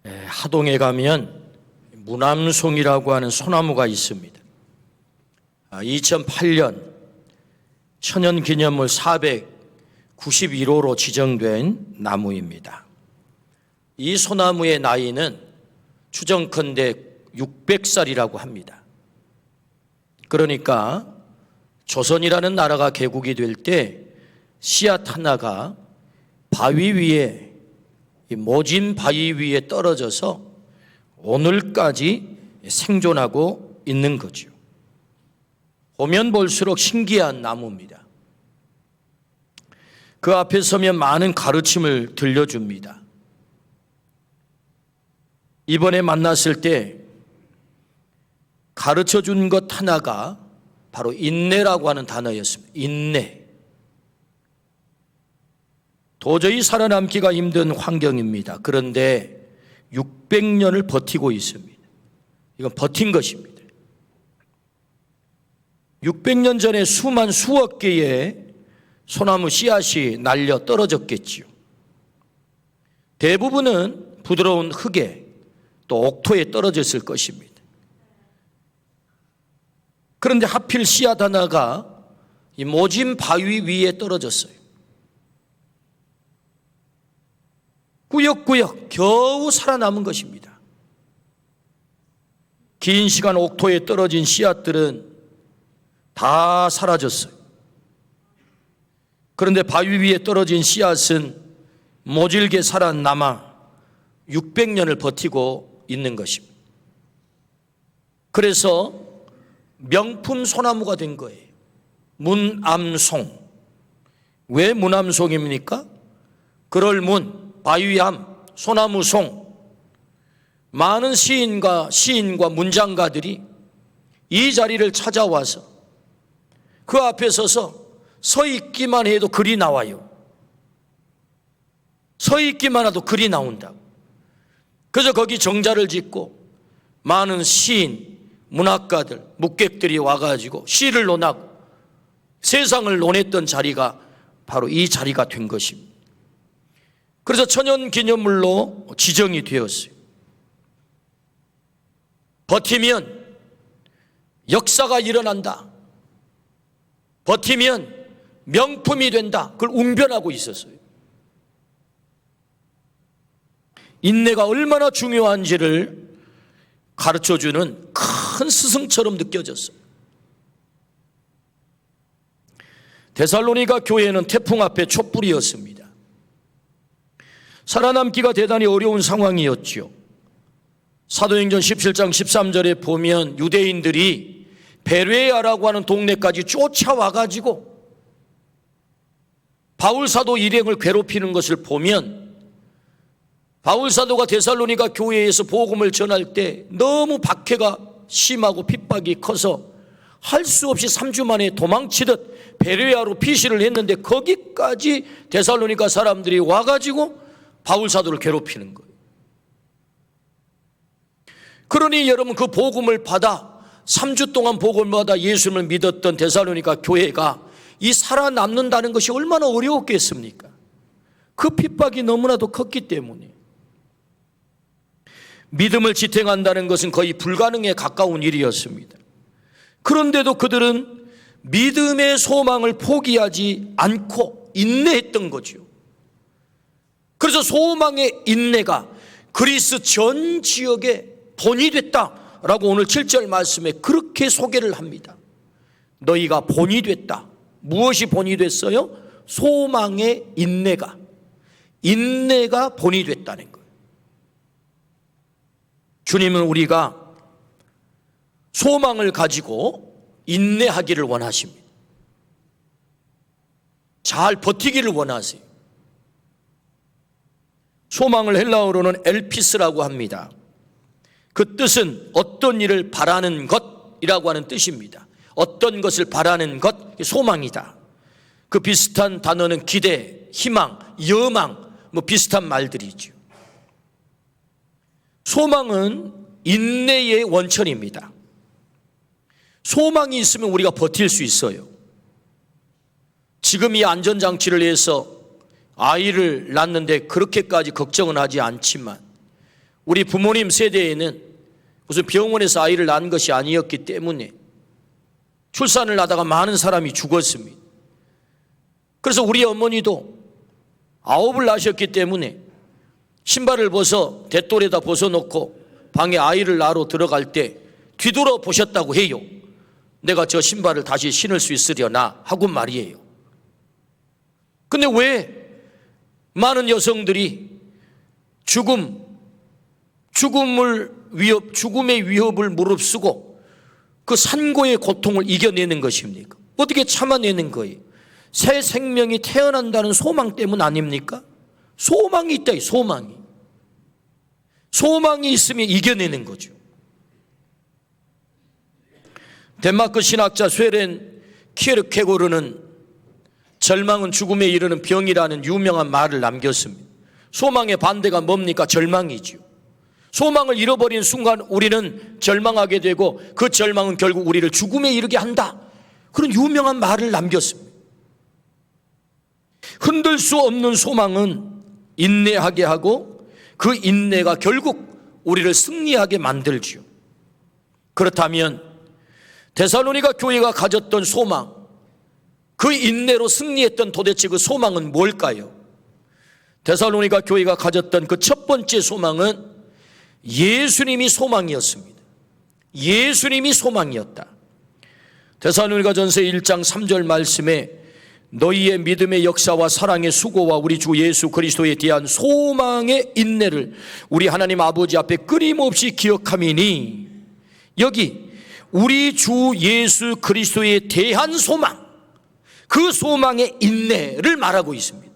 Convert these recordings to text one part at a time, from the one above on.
하동에 가면 무남송이라고 하는 소나무가 있습니다. 2008년 천연기념물 491호로 지정된 나무입니다. 이 소나무의 나이는 추정컨대 600살이라고 합니다. 그러니까 조선이라는 나라가 개국이 될 때 씨앗 하나가 바위 위에, 모진 바위 위에 떨어져서 오늘까지 생존하고 있는 거죠. 보면 볼수록 신기한 나무입니다. 그 앞에 서면 많은 가르침을 들려줍니다. 이번에 만났을 때 가르쳐 준 것 하나가 바로 인내라고 하는 단어였습니다. 인내. 도저히 살아남기가 힘든 환경입니다. 그런데 600년을 버티고 있습니다. 이건 버틴 것입니다. 600년 전에 수억 개의 소나무 씨앗이 날려 떨어졌겠지요. 대부분은 부드러운 흙에 또 옥토에 떨어졌을 것입니다. 그런데 하필 씨앗 하나가 이 모진 바위 위에 떨어졌어요. 꾸역꾸역 겨우 살아남은 것입니다. 긴 시간 옥토에 떨어진 씨앗들은 다 사라졌어요. 그런데 바위 위에 떨어진 씨앗은 모질게 살아남아 600년을 버티고 있는 것입니다. 그래서 명품 소나무가 된 거예요. 문암송. 왜 문암송입니까? 그럴 문, 바위암, 소나무송. 많은 시인과 문장가들이 이 자리를 찾아와서 그 앞에 서서 서 있기만 해도 글이 나와요. 서 있기만 해도 글이 나온다고. 그래서 거기 정자를 짓고 많은 시인, 문학가들, 묵객들이 와가지고 시를 논하고 세상을 논했던 자리가 바로 이 자리가 된 것입니다. 그래서 천연기념물로 지정이 되었어요. 버티면 역사가 일어난다. 버티면 명품이 된다. 그걸 웅변하고 있었어요. 인내가 얼마나 중요한지를 가르쳐주는 큰 스승처럼 느껴졌어요. 데살로니가 교회는 태풍 앞에 촛불이었습니다. 살아남기가 대단히 어려운 상황이었죠. 사도행전 17장 13절에 보면 유대인들이 베레아라고 하는 동네까지 쫓아와가지고 바울사도 일행을 괴롭히는 것을 보면 바울사도가 데살로니가 교회에서 복음을 전할 때 너무 박해가 심하고 핍박이 커서 할 수 없이 3주 만에 도망치듯 베레아로 피신을 했는데 거기까지 데살로니가 사람들이 와가지고 바울사도를 괴롭히는 거예요. 그러니 여러분 그 복음을 받아 3주 동안 복음을 받아 예수님을 믿었던 데살로니가 교회가 이 살아남는다는 것이 얼마나 어려웠겠습니까? 그 핍박이 너무나도 컸기 때문에 믿음을 지탱한다는 것은 거의 불가능에 가까운 일이었습니다. 그런데도 그들은 믿음의 소망을 포기하지 않고 인내했던 거죠. 그래서 소망의 인내가 그리스 전 지역에 본이 됐다라고 오늘 7절 말씀에 그렇게 소개를 합니다. 너희가 본이 됐다. 무엇이 본이 됐어요? 소망의 인내가 본이 됐다는 거예요. 주님은 우리가 소망을 가지고 인내하기를 원하십니다. 잘 버티기를 원하세요. 소망을 헬라어로는 엘피스라고 합니다. 그 뜻은 어떤 일을 바라는 것이라고 하는 뜻입니다. 어떤 것을 바라는 것, 소망이다. 그 비슷한 단어는 기대, 희망, 여망, 비슷한 말들이죠. 소망은 인내의 원천입니다. 소망이 있으면 우리가 버틸 수 있어요. 지금 이 안전장치를 해서 아이를 낳는데 그렇게까지 걱정은 하지 않지만 우리 부모님 세대에는 무슨 병원에서 아이를 낳은 것이 아니었기 때문에 출산을 하다가 많은 사람이 죽었습니다. 그래서 우리 어머니도 9을 낳으셨기 때문에 신발을 벗어 대돌에다 벗어놓고 방에 아이를 낳으러 들어갈 때 뒤돌아 보셨다고 해요. 내가 저 신발을 다시 신을 수 있으려나 하고 말이에요. 근데 왜 많은 여성들이 죽음의 위협을 무릅쓰고 그 산고의 고통을 이겨내는 것입니까? 어떻게 참아내는 거예요? 새 생명이 태어난다는 소망 때문 아닙니까? 소망이 있다, 소망이 있으면 이겨내는 거죠. 덴마크 신학자 쇠렌 키에르케고르는 절망은 죽음에 이르는 병이라는 유명한 말을 남겼습니다. 소망의 반대가 뭡니까? 절망이죠. 소망을 잃어버린 순간 우리는 절망하게 되고 그 절망은 결국 우리를 죽음에 이르게 한다. 그런 유명한 말을 남겼습니다. 흔들 수 없는 소망은 인내하게 하고 그 인내가 결국 우리를 승리하게 만들죠. 그렇다면 데살로니가 교회가 가졌던 소망, 그 인내로 승리했던 도대체 그 소망은 뭘까요? 데살로니가 교회가 가졌던 그 첫 번째 소망은 예수님이 소망이었습니다. 예수님이 소망이었다. 데살로니가전서 1장 3절 말씀에 너희의 믿음의 역사와 사랑의 수고와 우리 주 예수 그리스도에 대한 소망의 인내를 우리 하나님 아버지 앞에 끊임없이 기억함이니, 여기 우리 주 예수 그리스도에 대한 소망, 그 소망의 인내를 말하고 있습니다.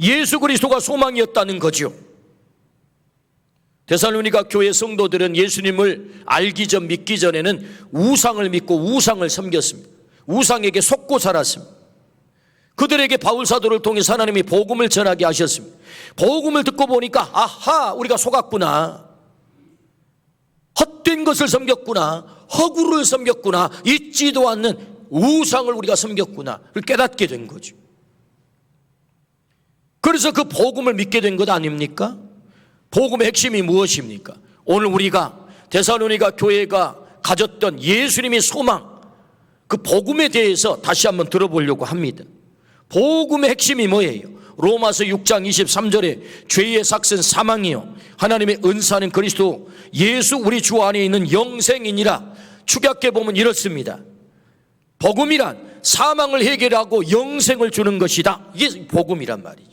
예수 그리스도가 소망이었다는 거죠. 데살로니가 교회 성도들은 예수님을 알기 전, 믿기 전에는 우상을 믿고 우상을 섬겼습니다. 우상에게 속고 살았습니다. 그들에게 바울 사도를 통해서 하나님이 복음을 전하게 하셨습니다. 복음을 듣고 보니까 아하, 우리가 속았구나, 헛된 것을 섬겼구나, 허구를 섬겼구나, 있지도 않는 우상을 우리가 섬겼구나를 깨닫게 된 거죠. 그래서 그 복음을 믿게 된 것 아닙니까? 복음의 핵심이 무엇입니까? 오늘 우리가 데살로니가 교회가 가졌던 예수님의 소망, 그 복음에 대해서 다시 한번 들어보려고 합니다. 복음의 핵심이 뭐예요? 로마서 6장 23절에 죄의 삭은 사망이요 하나님의 은사는 그리스도 예수 우리 주 안에 있는 영생이니라. 축약해 보면 이렇습니다. 복음이란 사망을 해결하고 영생을 주는 것이다. 이게 복음이란 말이죠.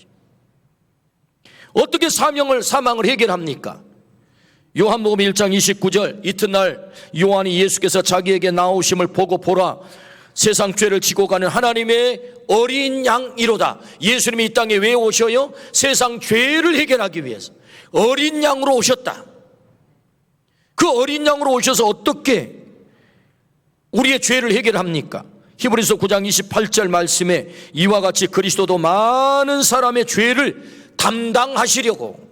어떻게 사망을 해결합니까? 요한복음 1장 29절, 이튿날 요한이 예수께서 자기에게 나오심을 보고 보라, 세상 죄를 지고 가는 하나님의 어린 양이로다. 예수님이 이 땅에 왜 오셔요? 세상 죄를 해결하기 위해서 어린 양으로 오셨다. 그 어린 양으로 오셔서 어떻게 우리의 죄를 해결합니까? 히브리서 9장 28절 말씀에 이와 같이 그리스도도 많은 사람의 죄를 담당하시려고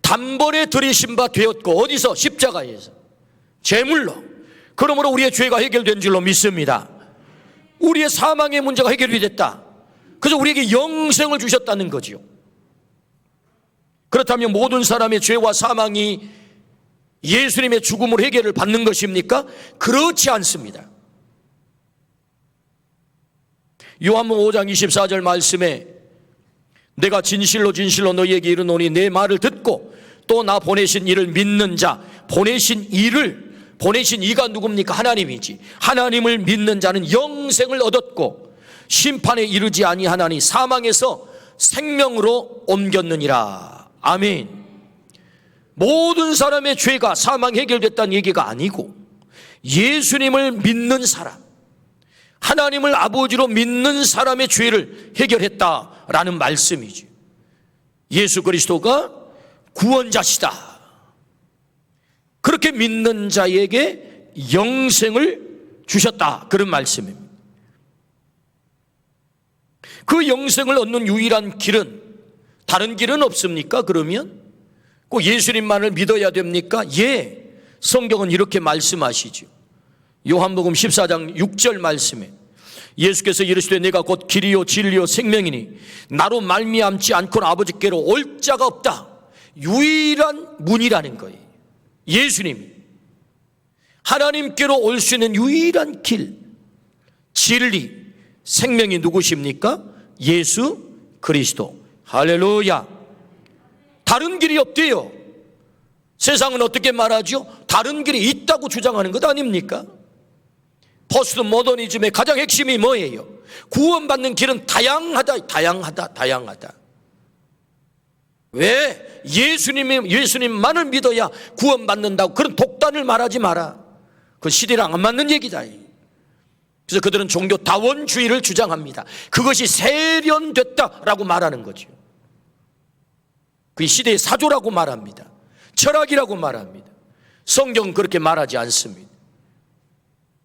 단번에 들이신 바 되었고, 어디서? 십자가에서, 제물로. 그러므로 우리의 죄가 해결된 줄로 믿습니다. 우리의 사망의 문제가 해결이 됐다. 그래서 우리에게 영생을 주셨다는 거지요. 그렇다면 모든 사람의 죄와 사망이 예수님의 죽음으로 해결을 받는 것입니까? 그렇지 않습니다. 요한복음 5장 24절 말씀에 내가 진실로 진실로 너희에게 이르노니 내 말을 듣고 또 나 보내신 이를 믿는 자, 보내신 이가 누굽니까? 하나님이지. 하나님을 믿는 자는 영생을 얻었고 심판에 이르지 아니하나니 사망에서 생명으로 옮겼느니라. 아멘. 모든 사람의 죄가 사망 해결됐다는 얘기가 아니고 예수님을 믿는 사람, 하나님을 아버지로 믿는 사람의 죄를 해결했다라는 말씀이지. 예수 그리스도가 구원자시다. 그렇게 믿는 자에게 영생을 주셨다, 그런 말씀입니다. 그 영생을 얻는 유일한 길은, 다른 길은 없습니까? 그러면 꼭 예수님만을 믿어야 됩니까? 예, 성경은 이렇게 말씀하시죠. 요한복음 14장 6절 말씀에 예수께서 이르시되 내가 곧 길이요 진리요 생명이니 나로 말미암지 않고는 아버지께로 올 자가 없다. 유일한 문이라는 거예요. 예수님이 하나님께로 올 수 있는 유일한 길, 진리, 생명이 누구십니까? 예수 그리스도. 할렐루야. 다른 길이 없대요. 세상은 어떻게 말하죠? 다른 길이 있다고 주장하는 것 아닙니까? 포스트 모더니즘의 가장 핵심이 뭐예요? 구원받는 길은 다양하다. 왜? 예수님만을 믿어야 구원받는다고 그런 독단을 말하지 마라. 그 시대랑 안 맞는 얘기다. 그래서 그들은 종교 다원주의를 주장합니다. 그것이 세련됐다라고 말하는 거죠. 그 시대의 사조라고 말합니다. 철학이라고 말합니다. 성경은 그렇게 말하지 않습니다.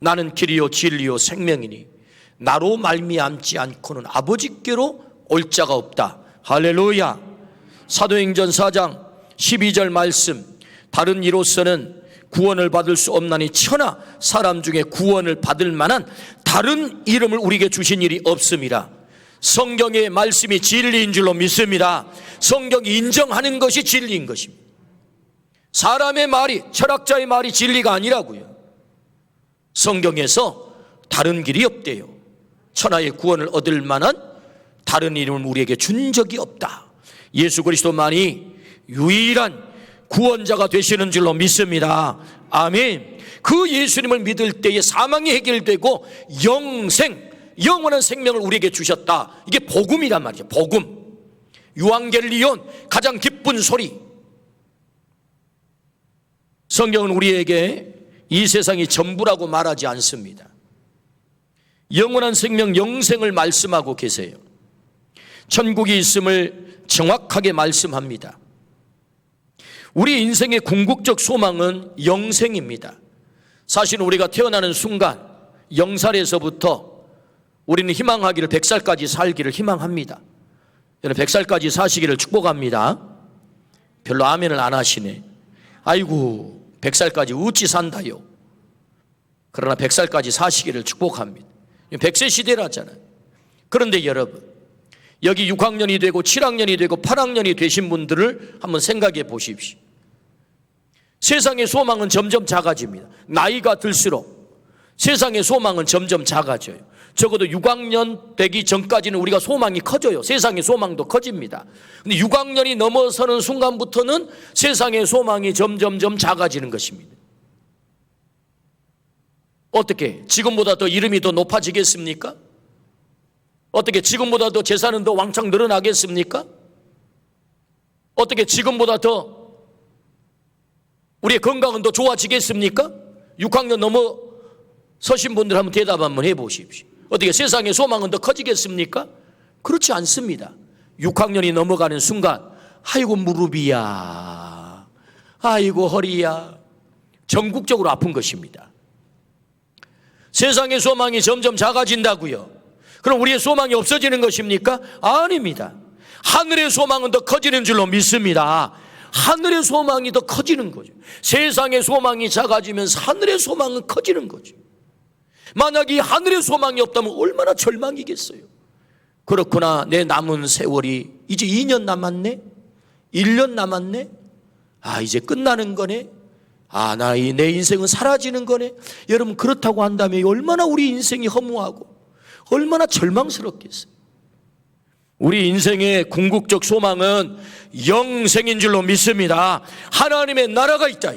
나는 길이요 진리요 생명이니 나로 말미암지 않고는 아버지께로 올 자가 없다. 할렐루야. 사도행전 4장 12절 말씀, 다른 이로서는 구원을 받을 수 없나니 천하 사람 중에 구원을 받을 만한 다른 이름을 우리에게 주신 일이 없음이라. 성경의 말씀이 진리인 줄로 믿습니다. 성경이 인정하는 것이 진리인 것입니다. 사람의 말이, 철학자의 말이 진리가 아니라고요. 성경에서 다른 길이 없대요. 천하의 구원을 얻을 만한 다른 이름을 우리에게 준 적이 없다. 예수 그리스도만이 유일한 구원자가 되시는 줄로 믿습니다. 아멘. 그 예수님을 믿을 때에 사망이 해결되고 영원한 생명을 우리에게 주셨다. 이게 복음이란 말이죠. 복음. 유앙겔리온, 가장 기쁜 소리. 성경은 우리에게 이 세상이 전부라고 말하지 않습니다. 영원한 생명, 영생을 말씀하고 계세요. 천국이 있음을 정확하게 말씀합니다. 우리 인생의 궁극적 소망은 영생입니다. 사실 우리가 태어나는 순간 0살에서부터 우리는 희망하기를 100살까지 살기를 희망합니다. 여러분 100살까지 사시기를 축복합니다. 별로 아멘을 안 하시네. 아이고 100살까지 어찌 산다요. 그러나 100살까지 사시기를 축복합니다. 100세 시대라잖아요. 그런데 여러분, 여기 6학년이 되고 7학년이 되고 8학년이 되신 분들을 한번 생각해 보십시오. 세상의 소망은 점점 작아집니다. 나이가 들수록 세상의 소망은 점점 작아져요. 적어도 6학년 되기 전까지는 우리가 소망이 커져요. 세상의 소망도 커집니다. 근데 6학년이 넘어서는 순간부터는 세상의 소망이 점점점 작아지는 것입니다. 어떻게? 지금보다 더 이름이 더 높아지겠습니까? 어떻게? 지금보다 더 재산은 더 왕창 늘어나겠습니까? 어떻게? 지금보다 더 우리의 건강은 더 좋아지겠습니까? 6학년 넘어서신 분들 한번 대답 한번 해보십시오. 어떻게? 세상의 소망은 더 커지겠습니까? 그렇지 않습니다. 6학년이 넘어가는 순간 아이고 무릎이야, 아이고 허리야, 전국적으로 아픈 것입니다. 세상의 소망이 점점 작아진다고요. 그럼 우리의 소망이 없어지는 것입니까? 아닙니다. 하늘의 소망은 더 커지는 줄로 믿습니다. 하늘의 소망이 더 커지는 거죠. 세상의 소망이 작아지면서 하늘의 소망은 커지는 거죠. 만약 이 하늘의 소망이 없다면 얼마나 절망이겠어요. 그렇구나, 내 남은 세월이 이제 2년 남았네, 1년 남았네, 이제 끝나는 거네, 내 인생은 사라지는 거네. 여러분, 그렇다고 한다면 얼마나 우리 인생이 허무하고 얼마나 절망스럽겠어요. 우리 인생의 궁극적 소망은 영생인 줄로 믿습니다. 하나님의 나라가 있다.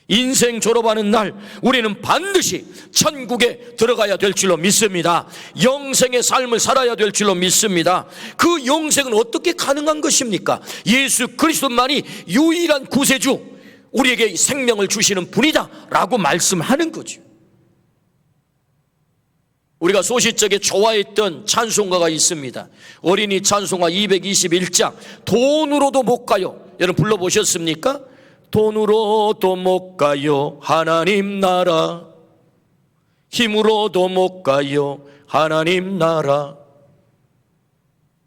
인생 졸업하는 날 우리는 반드시 천국에 들어가야 될 줄로 믿습니다. 영생의 삶을 살아야 될 줄로 믿습니다. 그 영생은 어떻게 가능한 것입니까? 예수 그리스도만이 유일한 구세주, 우리에게 생명을 주시는 분이다 라고 말씀하는 거죠. 우리가 소시적에 좋아했던 찬송가가 있습니다. 어린이 찬송가 221장, 돈으로도 못 가요. 여러분 불러보셨습니까? 돈으로도 못 가요 하나님 나라, 힘으로도 못 가요 하나님 나라,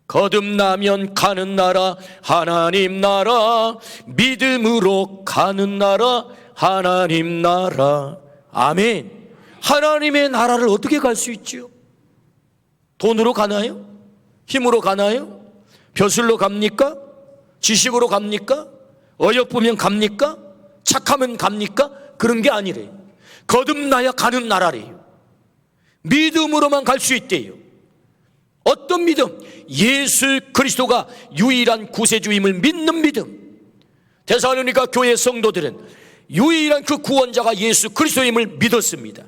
거듭나면 가는 나라 하나님 나라, 믿음으로 가는 나라 하나님 나라. 아멘. 하나님의 나라를 어떻게 갈 수 있죠? 돈으로 가나요? 힘으로 가나요? 벼슬로 갑니까? 지식으로 갑니까? 어여쁘면 갑니까? 착하면 갑니까? 그런 게 아니래요. 거듭나야 가는 나라래요. 믿음으로만 갈 수 있대요. 어떤 믿음? 예수 그리스도가 유일한 구세주임을 믿는 믿음. 데살로니가 교회 성도들은 유일한 그 구원자가 예수 그리스도임을 믿었습니다.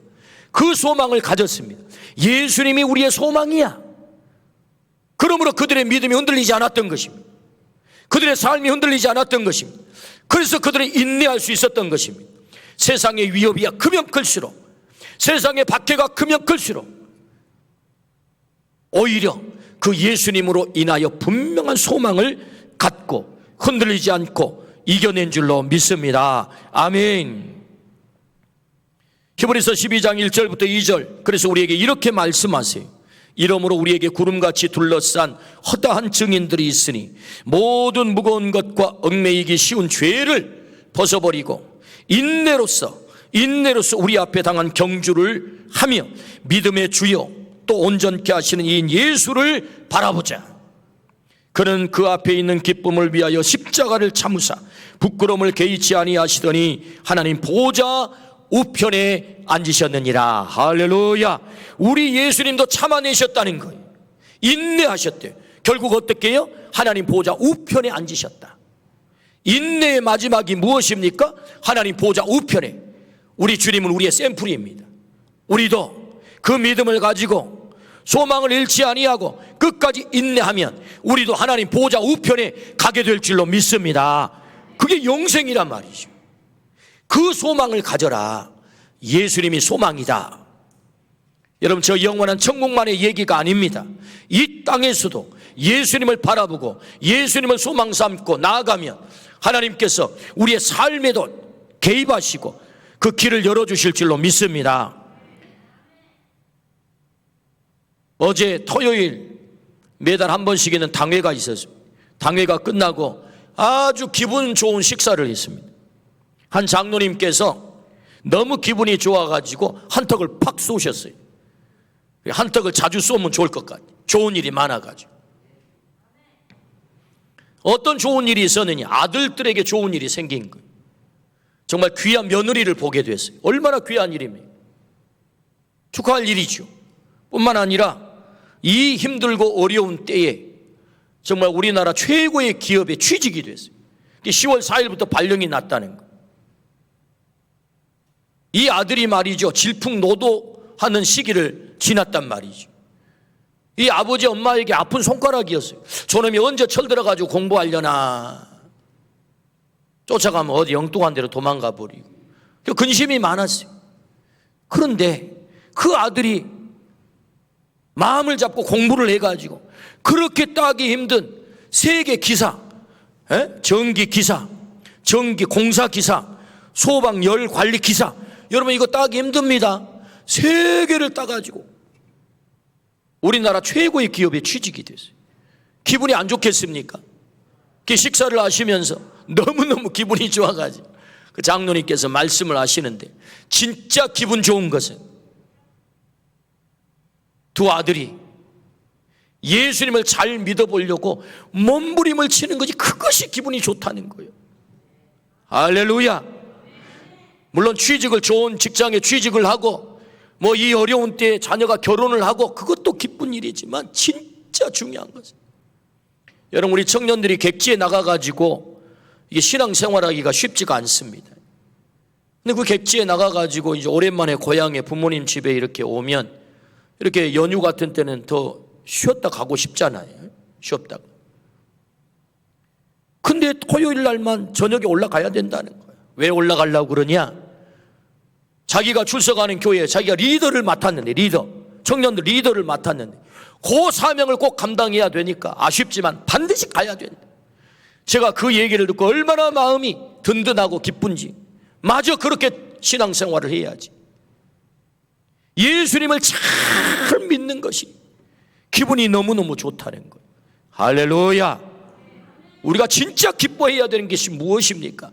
그 소망을 가졌습니다. 예수님이 우리의 소망이야. 그러므로 그들의 믿음이 흔들리지 않았던 것입니다. 그들의 삶이 흔들리지 않았던 것입니다. 그래서 그들이 인내할 수 있었던 것입니다. 세상의 위협이 크면 클수록, 세상의 박해가 크면 클수록 오히려 그 예수님으로 인하여 분명한 소망을 갖고 흔들리지 않고 이겨낸 줄로 믿습니다. 아멘. 히브리서 12장 1절부터 2절, 그래서 우리에게 이렇게 말씀하세요. 이러므로 우리에게 구름같이 둘러싼 허다한 증인들이 있으니 모든 무거운 것과 얽매이기 쉬운 죄를 벗어버리고 인내로서 우리 앞에 당한 경주를 하며 믿음의 주요 또 온전케 하시는 이인 예수를 바라보자. 그는 그 앞에 있는 기쁨을 위하여 십자가를 참으사 부끄러움을 개의치 아니하시더니 하나님 보좌 우편에 앉으셨느니라. 할렐루야. 우리 예수님도 참아내셨다는 거예요. 인내하셨대요. 결국 어떻게 해요? 하나님 보좌 우편에 앉으셨다. 인내의 마지막이 무엇입니까? 하나님 보좌 우편에. 우리 주님은 우리의 샘플입니다. 우리도 그 믿음을 가지고 소망을 잃지 아니하고 끝까지 인내하면 우리도 하나님 보좌 우편에 가게 될 줄로 믿습니다. 그게 영생이란 말이죠. 그 소망을 가져라. 예수님이 소망이다. 여러분, 저 영원한 천국만의 얘기가 아닙니다. 이 땅에서도 예수님을 바라보고 예수님을 소망 삼고 나아가면 하나님께서 우리의 삶에도 개입하시고 그 길을 열어주실 줄로 믿습니다. 어제 토요일 매달 한 번씩 있는 당회가 있었습니다. 당회가 끝나고 아주 기분 좋은 식사를 했습니다. 한 장로님께서 너무 기분이 좋아가지고 한턱을 팍 쏘셨어요. 한턱을 자주 쏘면 좋을 것 같아요. 좋은 일이 많아가지고. 어떤 좋은 일이 있었느냐? 아들들에게 좋은 일이 생긴 거예요. 정말 귀한 며느리를 보게 됐어요. 얼마나 귀한 일입니까? 축하할 일이죠. 뿐만 아니라 이 힘들고 어려운 때에 정말 우리나라 최고의 기업에 취직이 됐어요. 10월 4일부터 발령이 났다는 거. 이 아들이 말이죠, 질풍노도하는 시기를 지났단 말이죠. 이 아버지 엄마에게 아픈 손가락이었어요. 저놈이 언제 철들어가지고 공부하려나. 쫓아가면 어디 엉뚱한 데로 도망가 버리고. 근심이 많았어요. 그런데 그 아들이 마음을 잡고 공부를 해가지고 그렇게 따기 힘든 세계 기사, 전기 기사, 전기 공사 기사, 소방 열 관리 기사, 여러분 이거 따기 힘듭니다. 세 개를 따가지고 우리나라 최고의 기업에 취직이 됐어요. 기분이 안 좋겠습니까? 식사를 하시면서 너무너무 기분이 좋아가지고 그 장로님께서 말씀을 하시는데, 진짜 기분 좋은 것은 두 아들이 예수님을 잘 믿어보려고 몸부림을 치는 거지, 그것이 기분이 좋다는 거예요. 할렐루야. 물론 취직을, 좋은 직장에 취직을 하고 뭐 이 어려운 때에 자녀가 결혼을 하고 그것도 기쁜 일이지만 진짜 중요한 것은, 여러분 우리 청년들이 객지에 나가가지고 이게 신앙생활하기가 쉽지가 않습니다. 근데 그 객지에 나가가지고 이제 오랜만에 고향에 부모님 집에 이렇게 오면 이렇게 연휴 같은 때는 더 쉬었다 가고 싶잖아요. 쉬었다가. 근데 토요일 날만 저녁에 올라가야 된다는 거예요. 왜 올라가려고 그러냐? 자기가 출석하는 교회에 자기가 리더를 맡았는데, 청년들 리더를 맡았는데 그 사명을 꼭 감당해야 되니까 아쉽지만 반드시 가야 된다. 제가 그 얘기를 듣고 얼마나 마음이 든든하고 기쁜지. 마저 그렇게 신앙생활을 해야지. 예수님을 잘 믿는 것이 기분이 너무너무 좋다는 거예요. 할렐루야. 우리가 진짜 기뻐해야 되는 것이 무엇입니까?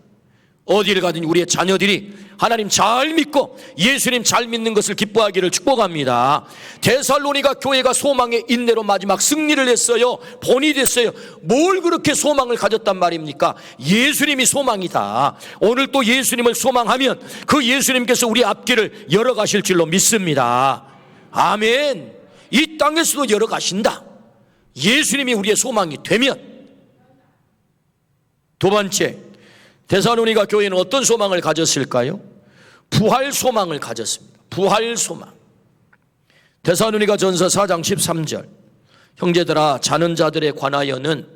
어디를 가든 우리의 자녀들이 하나님 잘 믿고 예수님 잘 믿는 것을 기뻐하기를 축복합니다. 데살로니가 교회가 소망의 인내로 마지막 승리를 했어요. 본이 됐어요. 뭘 그렇게 소망을 가졌단 말입니까? 예수님이 소망이다. 오늘 또 예수님을 소망하면 그 예수님께서 우리 앞길을 열어가실 줄로 믿습니다. 아멘. 이 땅에서도 열어가신다. 예수님이 우리의 소망이 되면. 두 번째, 데살로니가 교회는 어떤 소망을 가졌을까요? 부활 소망을 가졌습니다. 부활 소망. 데살로니가 전서 4장 13절. 형제들아, 자는 자들에 관하여는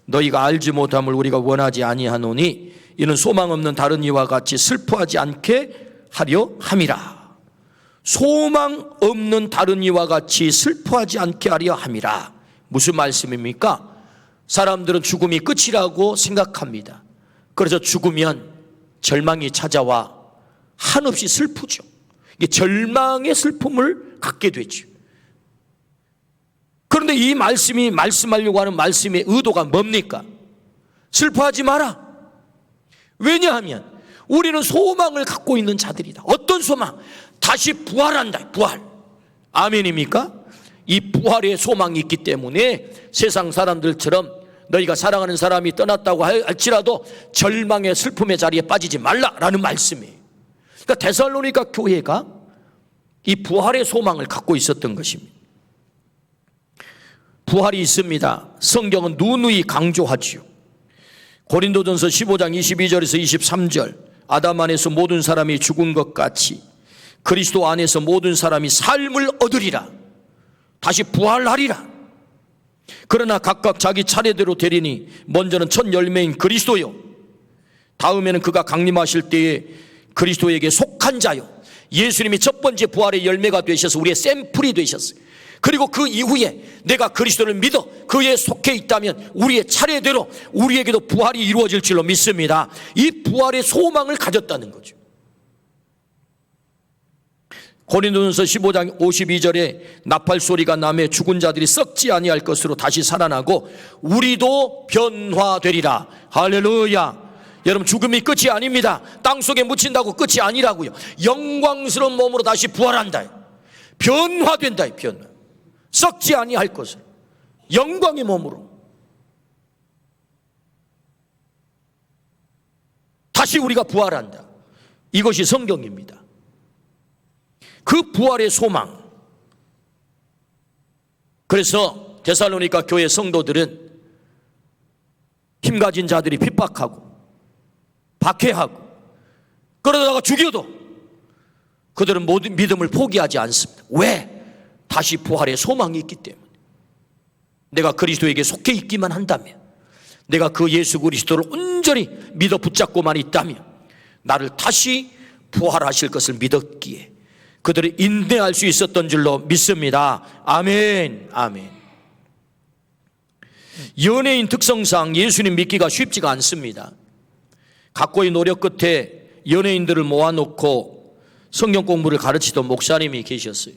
너희가 알지 못함을 우리가 원하지 아니하노니 이는 소망 없는 다른 이와 같이 슬퍼하지 않게 하려 함이라. 소망 없는 다른 이와 같이 슬퍼하지 않게 하려 함이라. 무슨 말씀입니까? 사람들은 죽음이 끝이라고 생각합니다. 그래서 죽으면 절망이 찾아와 한없이 슬프죠. 이게 절망의 슬픔을 갖게 되죠. 그런데 이 말씀이 말씀하려고 하는 말씀의 의도가 뭡니까? 슬퍼하지 마라. 왜냐하면 우리는 소망을 갖고 있는 자들이다. 어떤 소망? 다시 부활한다. 부활. 아멘입니까? 이 부활의 소망이 있기 때문에 세상 사람들처럼 너희가 사랑하는 사람이 떠났다고 할지라도 절망의 슬픔의 자리에 빠지지 말라라는 말씀이에요. 그러니까 데살로니가 교회가 이 부활의 소망을 갖고 있었던 것입니다. 부활이 있습니다. 성경은 누누이 강조하지요. 고린도전서 15장 22절에서 23절. 아담 안에서 모든 사람이 죽은 것 같이 그리스도 안에서 모든 사람이 삶을 얻으리라. 다시 부활하리라. 그러나 각각 자기 차례대로 되리니 먼저는 첫 열매인 그리스도요, 다음에는 그가 강림하실 때에 그리스도에게 속한 자요. 예수님이 첫 번째 부활의 열매가 되셔서 우리의 샘플이 되셨어요. 그리고 그 이후에 내가 그리스도를 믿어 그에 속해 있다면 우리의 차례대로 우리에게도 부활이 이루어질 줄로 믿습니다. 이 부활의 소망을 가졌다는 거죠. 고린도전서 15장 52절에 나팔 소리가 나매 죽은 자들이 썩지 아니할 것으로 다시 살아나고 우리도 변화되리라. 할렐루야. 여러분, 죽음이 끝이 아닙니다. 땅속에 묻힌다고 끝이 아니라고요. 영광스러운 몸으로 다시 부활한다. 변화된다. 변화. 썩지 아니할 것을 영광의 몸으로 다시 우리가 부활한다. 이것이 성경입니다. 그 부활의 소망. 그래서 데살로니가 교회 성도들은 힘가진 자들이 핍박하고 박해하고 그러다가 죽여도 그들은 모든 믿음을 포기하지 않습니다. 왜? 다시 부활의 소망이 있기 때문에. 내가 그리스도에게 속해 있기만 한다면, 내가 그 예수 그리스도를 온전히 믿어 붙잡고만 있다면 나를 다시 부활하실 것을 믿었기에 그들이 인내할 수 있었던 줄로 믿습니다. 아멘. 아멘. 연예인 특성상 예수님 믿기가 쉽지가 않습니다. 각고의 노력 끝에 연예인들을 모아놓고 성경 공부를 가르치던 목사님이 계셨어요.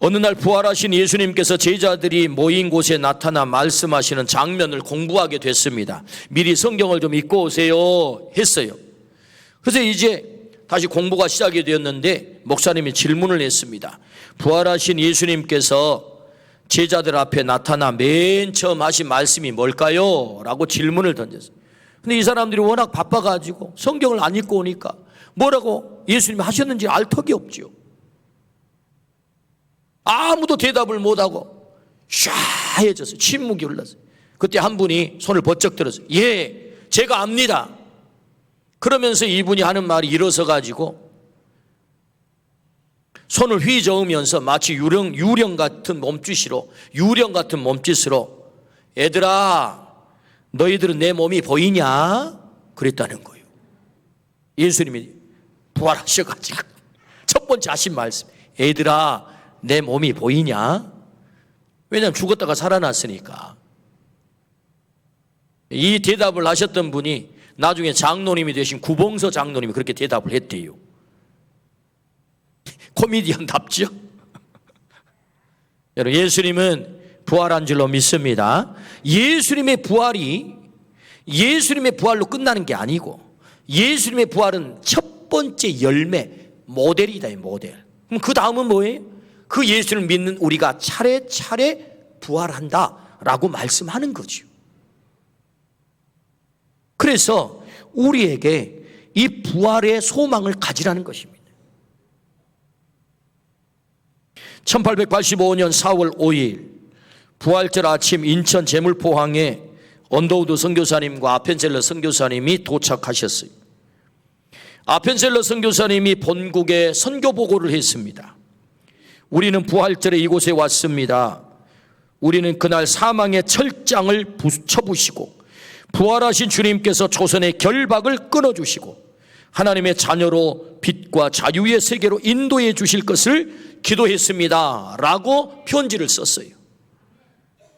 어느 날 부활하신 예수님께서 제자들이 모인 곳에 나타나 말씀하시는 장면을 공부하게 됐습니다. 미리 성경을 좀 읽고 오세요 했어요. 그래서 이제 다시 공부가 시작이 되었는데 목사님이 질문을 했습니다. 부활하신 예수님께서 제자들 앞에 나타나 맨 처음 하신 말씀이 뭘까요? 라고 질문을 던졌어요. 근데 이 사람들이 워낙 바빠가지고 성경을 안 읽고 오니까 뭐라고 예수님이 하셨는지 알 턱이 없죠. 아무도 대답을 못하고 샤해졌어요. 침묵이 흘렀어요. 그때 한 분이 손을 번쩍 들었어요. 예, 제가 압니다. 그러면서 이분이 하는 말이 일어서 가지고 손을 휘저으면서 마치 유령 같은 몸짓으로 애들아, 너희들은 내 몸이 보이냐? 그랬다는 거예요. 예수님이 부활하셔가지고 첫 번째 하신 말씀, 애들아, 내 몸이 보이냐? 왜냐하면 죽었다가 살아났으니까. 이 대답을 하셨던 분이 나중에 장로님이 되신 구봉서 장로님이 그렇게 대답을 했대요. 코미디언답죠? 여러분, 예수님은 부활한 줄로 믿습니다. 예수님의 부활이 예수님의 부활로 끝나는 게 아니고 예수님의 부활은 첫 번째 열매, 모델이다, 모델. 그럼 그 다음은 뭐예요? 그 예수를 믿는 우리가 차례차례 부활한다라고 말씀하는 거죠. 그래서 우리에게 이 부활의 소망을 가지라는 것입니다. 1885년 4월 5일 부활절 아침 인천 제물포항에 언더우드 선교사님과 아펜셀러 선교사님이 도착하셨어요. 아펜셀러 선교사님이 본국에 선교 보고를 했습니다. 우리는 부활절에 이곳에 왔습니다. 우리는 그날 사망의 철장을 쳐부시고 부활하신 주님께서 조선의 결박을 끊어주시고 하나님의 자녀로 빛과 자유의 세계로 인도해 주실 것을 기도했습니다 라고 편지를 썼어요.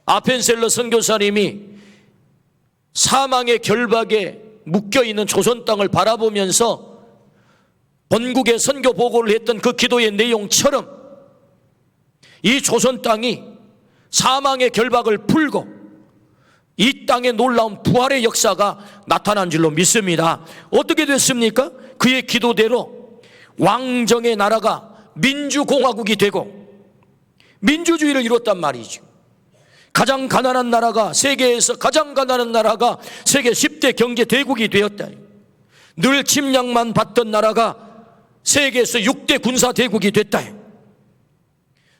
아펜셀러 선교사님이 사망의 결박에 묶여있는 조선 땅을 바라보면서 본국에 선교 보고를 했던 그 기도의 내용처럼 이 조선 땅이 사망의 결박을 풀고 이 땅에 놀라운 부활의 역사가 나타난 줄로 믿습니다. 어떻게 됐습니까? 그의 기도대로 왕정의 나라가 민주공화국이 되고 민주주의를 이뤘단 말이죠. 가장 가난한 나라가 세계에서 가장 가난한 나라가 세계 10대 경제 대국이 되었다. 늘 침략만 받던 나라가 세계에서 6대 군사 대국이 됐다.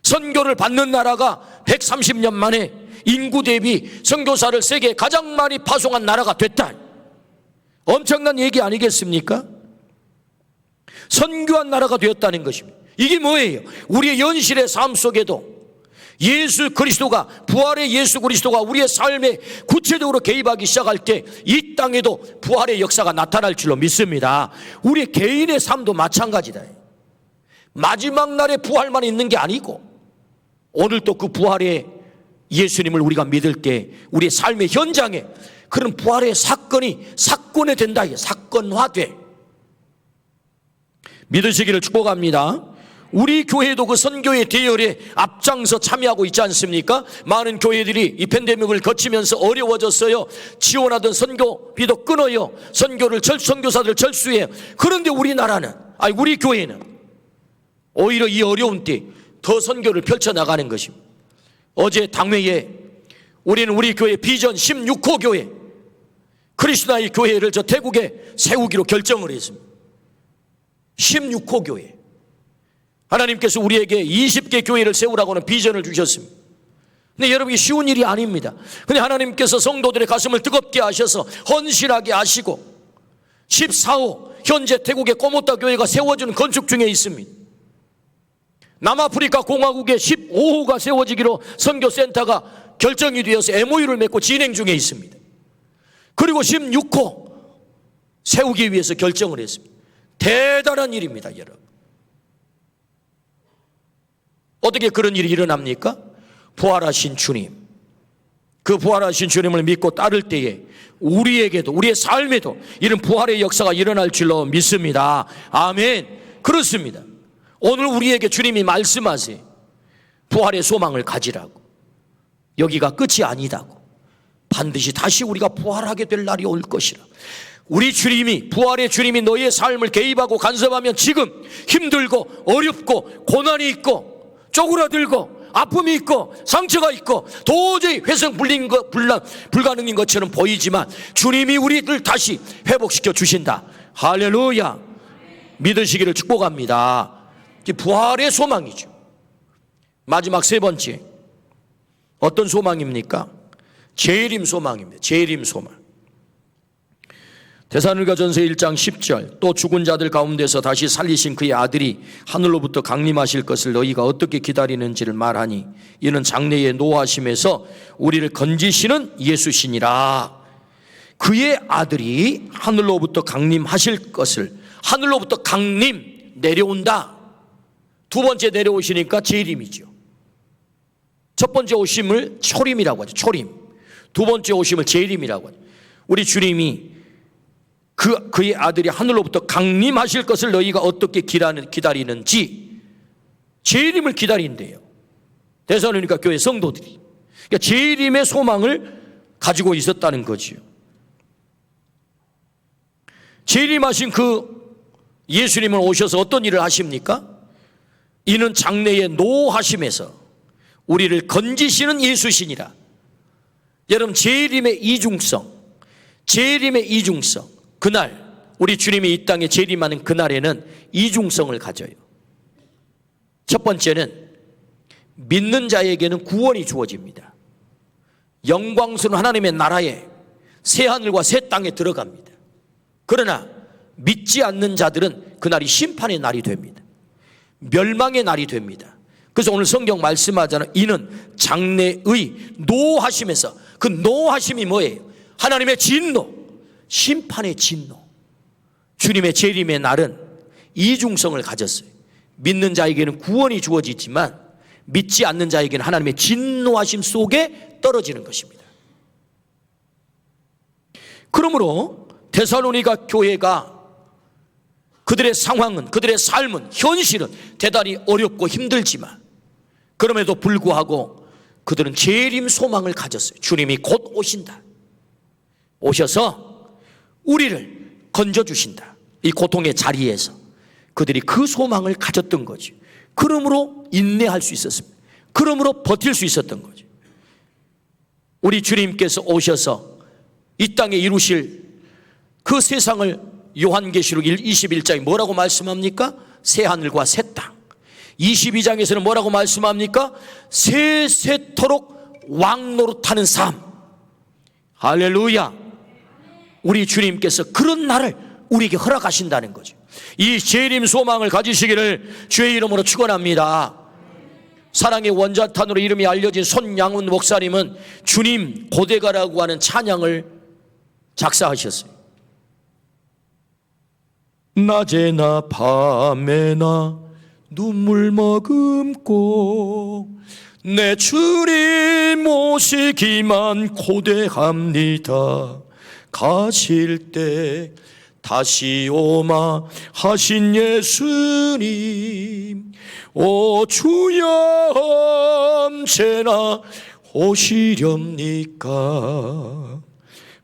선교를 받는 나라가 130년 만에 인구 대비 선교사를 세계에 가장 많이 파송한 나라가 됐다. 엄청난 얘기 아니겠습니까? 선교한 나라가 되었다는 것입니다. 이게 뭐예요? 우리의 현실의 삶 속에도 예수 그리스도가, 부활의 예수 그리스도가 우리의 삶에 구체적으로 개입하기 시작할 때 이 땅에도 부활의 역사가 나타날 줄로 믿습니다. 우리 개인의 삶도 마찬가지다. 마지막 날에 부활만 있는 게 아니고 오늘 또 그 부활의 예수님을 우리가 믿을 때 우리의 삶의 현장에 그런 부활의 사건이 사건이 된다. 사건화돼. 믿으시기를 축복합니다. 우리 교회도 그 선교의 대열에 앞장서 참여하고 있지 않습니까? 많은 교회들이 이 팬데믹을 거치면서 어려워졌어요. 지원하던 선교비도 끊어요. 선교사들 철수해요. 그런데 우리나라는, 우리 교회는 오히려 이 어려운 때 더 선교를 펼쳐나가는 것입니다. 어제 당회에 우리는 우리 교회 비전 16호 교회 크리스나의 교회를 저 태국에 세우기로 결정을 했습니다. 16호 교회. 하나님께서 우리에게 20개 교회를 세우라고는 비전을 주셨습니다. 근데 여러분, 이게 쉬운 일이 아닙니다. 근데 하나님께서 성도들의 가슴을 뜨겁게 하셔서 헌신하게 하시고 14호 현재 태국의 꼬모타 교회가 세워지는 건축 중에 있습니다. 남아프리카 공화국의 15호가 세워지기로 선교센터가 결정이 되어서 MOU를 맺고 진행 중에 있습니다. 그리고 16호 세우기 위해서 결정을 했습니다. 대단한 일입니다, 여러분. 어떻게 그런 일이 일어납니까? 부활하신 주님, 그 부활하신 주님을 믿고 따를 때에 우리에게도, 우리의 삶에도 이런 부활의 역사가 일어날 줄로 믿습니다. 아멘. 그렇습니다. 오늘 우리에게 주님이 말씀하세요. 부활의 소망을 가지라고. 여기가 끝이 아니다고. 반드시 다시 우리가 부활하게 될 날이 올 것이라. 우리 주님이, 부활의 주님이 너희의 삶을 개입하고 간섭하면 지금 힘들고 어렵고 고난이 있고 쪼그라들고 아픔이 있고 상처가 있고 도저히 불가능인 것처럼 보이지만 주님이 우리를 다시 회복시켜 주신다. 할렐루야. 믿으시기를 축복합니다. 부활의 소망이죠. 마지막 세 번째, 어떤 소망입니까? 재림 소망입니다. 재림 소망. 데살로니가전서 1장 10절, 또 죽은 자들 가운데서 다시 살리신 그의 아들이 하늘로부터 강림하실 것을 너희가 어떻게 기다리는지를 말하니 이는 장래의 노하심에서 우리를 건지시는 예수시니라. 그의 아들이 하늘로부터 강림하실 것을, 하늘로부터 강림, 내려온다. 두 번째 내려오시니까 재림이죠. 첫 번째 오심을 초림이라고 하죠. 초림. 두 번째 오심을 재림이라고 하죠. 우리 주님이 그의 아들이 하늘로부터 강림하실 것을 너희가 어떻게 기다리는지 재림을 기다린대요. 데살로니가 교회 성도들이. 그러니까 재림의 소망을 가지고 있었다는 거지요. 재림하신 그 예수님은 오셔서 어떤 일을 하십니까? 이는 장래의 노하심에서 우리를 건지시는 예수시니라. 여러분, 재림의 이중성, 그날 우리 주님이 이 땅에 재림하는 그날에는 이중성을 가져요. 첫 번째는 믿는 자에게는 구원이 주어집니다. 영광스러운 하나님의 나라에 새 하늘과 새 땅에 들어갑니다. 그러나 믿지 않는 자들은 그날이 심판의 날이 됩니다. 멸망의 날이 됩니다. 그래서 오늘 성경 말씀하잖아요. 이는 장래의 노하심에서, 그 노하심이 뭐예요? 하나님의 진노, 심판의 진노. 주님의 재림의 날은 이중성을 가졌어요. 믿는 자에게는 구원이 주어지지만 믿지 않는 자에게는 하나님의 진노하심 속에 떨어지는 것입니다. 그러므로 데살로니가 교회가 그들의 상황은, 그들의 삶은, 현실은 대단히 어렵고 힘들지만 그럼에도 불구하고 그들은 재림 소망을 가졌어요. 주님이 곧 오신다. 오셔서 우리를 건져주신다. 이 고통의 자리에서 그들이 그 소망을 가졌던 거죠. 그러므로 인내할 수 있었습니다. 그러므로 버틸 수 있었던 거죠. 우리 주님께서 오셔서 이 땅에 이루실 그 세상을 요한계시록 21장에 뭐라고 말씀합니까? 새 하늘과 새 땅. 22장에서는 뭐라고 말씀합니까? 세세토록 왕노릇하는 삶. 할렐루야. 우리 주님께서 그런 날을 우리에게 허락하신다는 거죠. 이 재림 소망을 가지시기를 주의 이름으로 축원합니다. 사랑의 원자탄으로 이름이 알려진 손양훈 목사님은 주님 고대가라고 하는 찬양을 작사하셨어요. 낮에나 밤에나 눈물 머금고 내 주님 오시기만 고대합니다. 가실 때 다시 오마 하신 예수님, 오 주여 언제나 오시렵니까?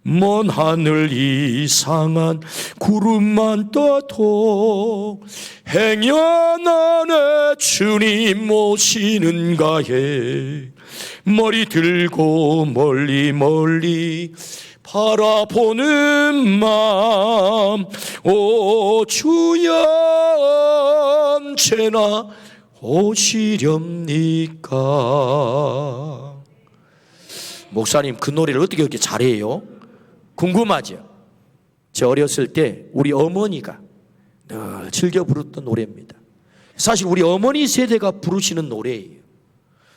먼 하늘 이상한 구름만 떠도 행여 안에 주님 오시는가 해 머리 들고 멀리 멀리 바라보는 마음, 오 주여 언제나 오시렵니까? 목사님, 그 노래를 어떻게 그렇게 잘해요? 궁금하죠? 저 어렸을 때 우리 어머니가 늘 즐겨 부르던 노래입니다. 사실 우리 어머니 세대가 부르시는 노래예요.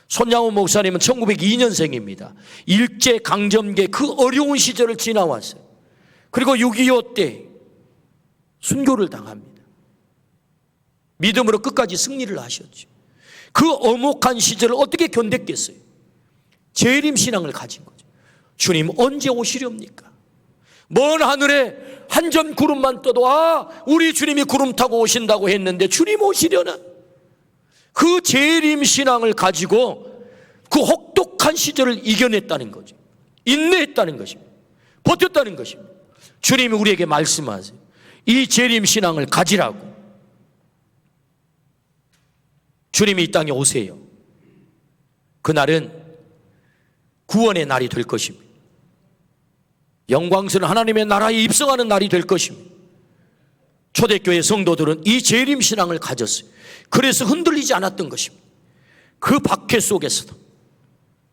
손양훈 목사님은 1902년생입니다. 일제강점기의 그 어려운 시절을 지나왔어요. 그리고 6.25 때 순교를 당합니다. 믿음으로 끝까지 승리를 하셨죠. 그 엄혹한 시절을 어떻게 견뎠겠어요? 재림신앙을 가진 거죠. 주님 언제 오시렵니까? 먼 하늘에 한 점 구름만 떠도 우리 주님이 구름 타고 오신다고 했는데 주님 오시려나? 그 재림신앙을 가지고 그 혹독한 시절을 이겨냈다는 거죠. 인내했다는 것입니다. 버텼다는 것입니다. 주님이 우리에게 말씀하세요. 이 재림신앙을 가지라고. 주님이 이 땅에 오세요. 그날은 구원의 날이 될 것입니다. 영광스러운 하나님의 나라에 입성하는 날이 될 것입니다. 초대교회 성도들은 이 재림신앙을 가졌어요. 그래서 흔들리지 않았던 것입니다. 그 박해 속에서도,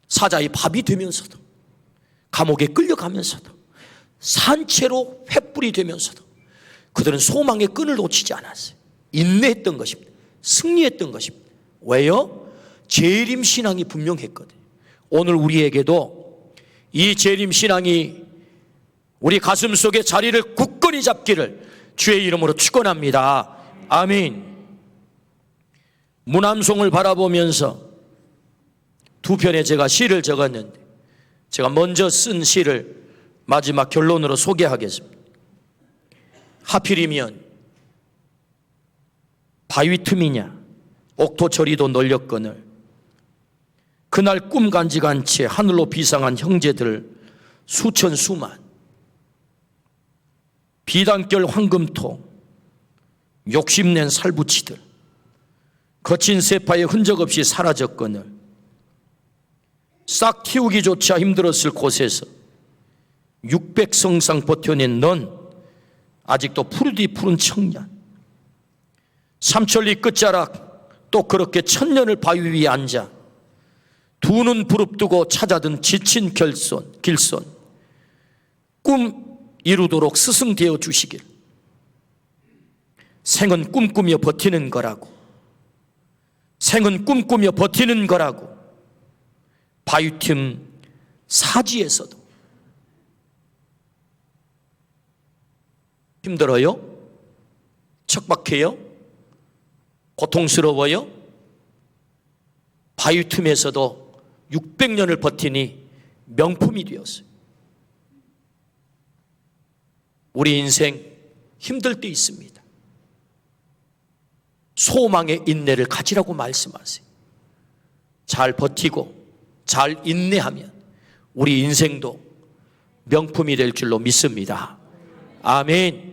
사자의 밥이 되면서도, 감옥에 끌려가면서도, 산채로 횃불이 되면서도 그들은 소망의 끈을 놓치지 않았어요. 인내했던 것입니다. 승리했던 것입니다. 왜요? 재림신앙이 분명했거든요. 오늘 우리에게도 이 재림신앙이 우리 가슴 속에 자리를 굳건히 잡기를 주의 이름으로 축원합니다. 아멘. 무남송을 바라보면서 두 편의 제가 시를 적었는데 제가 먼저 쓴 시를 마지막 결론으로 소개하겠습니다. 하필이면 바위 틈이냐 옥토처리도 널렸거늘 그날 꿈 간직한 채 하늘로 비상한 형제들 수천 수만 비단결 황금통, 욕심낸 살부치들, 거친 세파의 흔적 없이 사라졌거늘 싹 틔우기조차 힘들었을 곳에서 600성상 버텨낸 넌 아직도 푸르디 푸른 청년, 삼천리 끝자락 또 그렇게 천년을 바위 위에 앉아 두 눈 부릅뜨고 찾아든 지친 길손 꿈 이루도록 스승되어 주시길. 생은 꿈꾸며 버티는 거라고, 생은 꿈꾸며 버티는 거라고. 바위틈 사지에서도 힘들어요? 척박해요? 고통스러워요? 바위틈에서도 600년을 버티니 명품이 되었어요. 우리 인생 힘들 때 있습니다. 소망의 인내를 가지라고 말씀하세요. 잘 버티고 잘 인내하면 우리 인생도 명품이 될 줄로 믿습니다. 아멘.